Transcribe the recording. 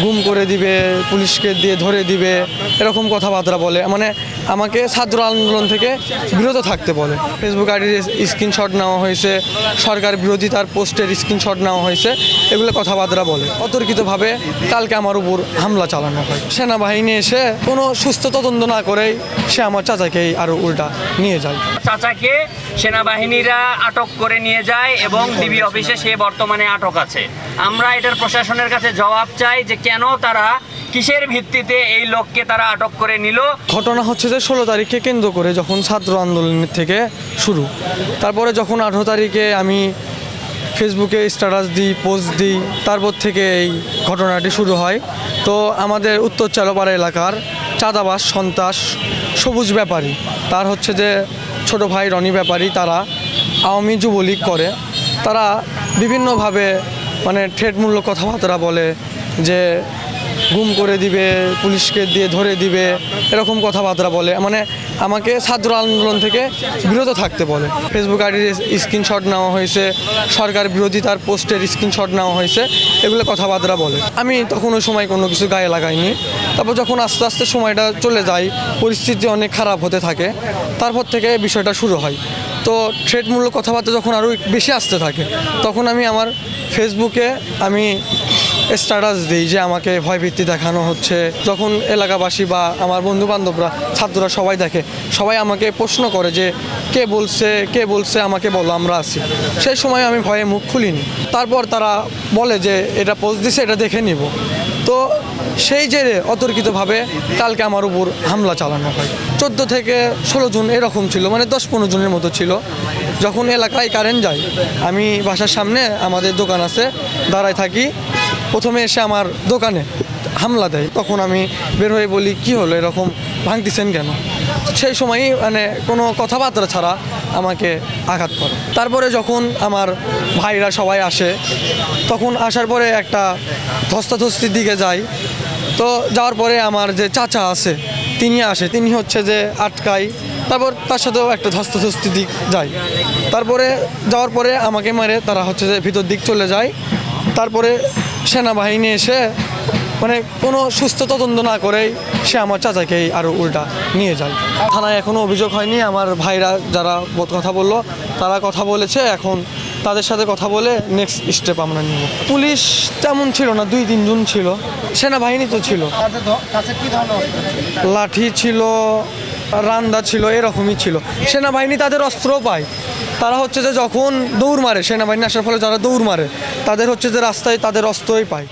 গুম করে দিবে, পুলিশকে দিয়ে ধরে দিবে, এরকম কথাবার্তা বলে। মানে আমাকে ছাত্র আন্দোলন থেকে বিরত থাকতে বলে। ফেসবুক আইডির স্ক্রিনশট নেওয়া হয়েছে, সরকার বিরোধিতার পোস্টের স্ক্রিনশট নেওয়া হয়েছে, এগুলো কথাবার্তা বলে। অতর্কিতভাবে কালকে আমার উপর হামলা চালানো হয়। সেনাবাহিনী এসে কোনো সুস্থ তদন্ত না করেই সে আমার চাচাকেই আরও উল্টা নিয়ে যায়। চাচাকে সেনাবাহিনীরা আটক করে নিয়ে যায় এবং ডিবি অফিসে সে বর্তমানে আটক আছে। আমরা এটার প্রশাসনের কাছে জবাব চাই যে কেন তারা, কিসের ভিত্তিতে এই লোককে তারা আটক করে নিল। ঘটনা হচ্ছে যে 16 তারিখে কেন্দ্র করে যখন ছাত্র আন্দোলনের থেকে শুরু, তারপরে যখন 18 তারিখে আমি ফেসবুকে স্ট্যাটাস দিই, পোস্ট দিই, তারপর থেকে এই ঘটনাটি শুরু হয়। তো আমাদের উত্তর চালপাড়া এলাকার চাঁদাবাজ সন্ত্রাস সবুজ ব্যাপারী, তার হচ্ছে যে ছোট ভাই রনি ব্যাপারী, তারা আওয়ামী যুবলীগ করে। তারা বিভিন্নভাবে মানে থ্রেটমূলক কথাবার্তা বলে যে গুম করে দিবে, পুলিশকে দিয়ে ধরে দিবে, এরকম কথাবার্তা বলে। মানে আমাকে ছাত্র আন্দোলন থেকে বিরত থাকতে বলে। ফেসবুক আইডির স্ক্রিনশট নেওয়া হয়েছে, সরকার বিরোধিতার পোস্টের স্ক্রিনশট নেওয়া হয়েছে, এগুলো কথাবার্তা বলে। আমি তখন ওই সময় কোনো কিছু গায়ে লাগাইনি। তারপর যখন আস্তে আস্তে সময়টা চলে যায়, পরিস্থিতি অনেক খারাপ হতে থাকে, তারপর থেকে বিষয়টা শুরু হয়। তো থ্রেটমূলক কথাবার্তা যখন আরও বেশি আসতে থাকে, তখন আমি আমার ফেসবুকে আমি স্ট্যাটাস দিই যে আমাকে ভয়ভীতি দেখানো হচ্ছে। যখন এলাকাবাসী বা আমার বন্ধুবান্ধবরা, ছাত্ররা সবাই দেখে, সবাই আমাকে প্রশ্ন করে যে কে বলছে আমাকে বলো, আমরা আছি। সেই সময় আমি ভয়ে মুখ খুলিনি। তারপর তারা বলে যে এটা পোস্ট দিছে, এটা দেখে নিব। তো সেই জেরে অতর্কিতভাবে কালকে আমার উপর হামলা চালানো হয়। 14 থেকে 16 জন এরকম ছিল, মানে 10-15 জনের মতো ছিল। যখন এলাকায় কারেন্ট যায়, আমি বাসার সামনে আমাদের দোকান আছে, দাঁড়ায় থাকি। প্রথমে এসে আমার দোকানে হামলা দেয়। তখন আমি বের হয়ে বলি, কি হলো, এরকম ভাঙতেছেন কেন? সেই সময়ই মানে কোনো কথাবার্তা ছাড়া আমাকে আঘাত করে। তারপরে যখন আমার ভাইরা সবাই আসে, তখন আসার পরে একটা ধস্তাধস্তির দিকে যায়। তো যাওয়ার পরে আমার যে চাচা আছে তিনি আসে, তিনি হচ্ছে যে আটকায়। তারপর তার সাথেও একটা ধস্তাধস্তির দিক যায়। তারপরে যাওয়ার পরে আমাকে মারে, তারা হচ্ছে যে ভিতর দিক চলে যায়। তারপরে সেনাবাহিনী এসে মানে কোনো সুস্থ তদন্ত না করেই সে আমার চাচাকেই আরও উল্টা নিয়ে যায়। থানায় এখনও অভিযোগ হয়নি। আমার ভাইরা যারা কথা বললো, তারা কথা বলেছে। এখন তাদের সাথে কথা বলে নেক্সট স্টেপ আমরা নিব। পুলিশ তেমন ছিল না, 2-3 জন ছিল। সেনাবাহিনী তো ছিল, লাঠি ছিল, রান্দা ছিল, এরকমই ছিল। সেনাবাহিনী তাদের অস্ত্রও পায়। তারা হচ্ছে যে যখন দৌড় মারে, সেনাবাহিনী আসার ফলে যারা দৌড় মারে, তাদের হচ্ছে যে রাস্তায় তাদের অস্ত্রই পায়।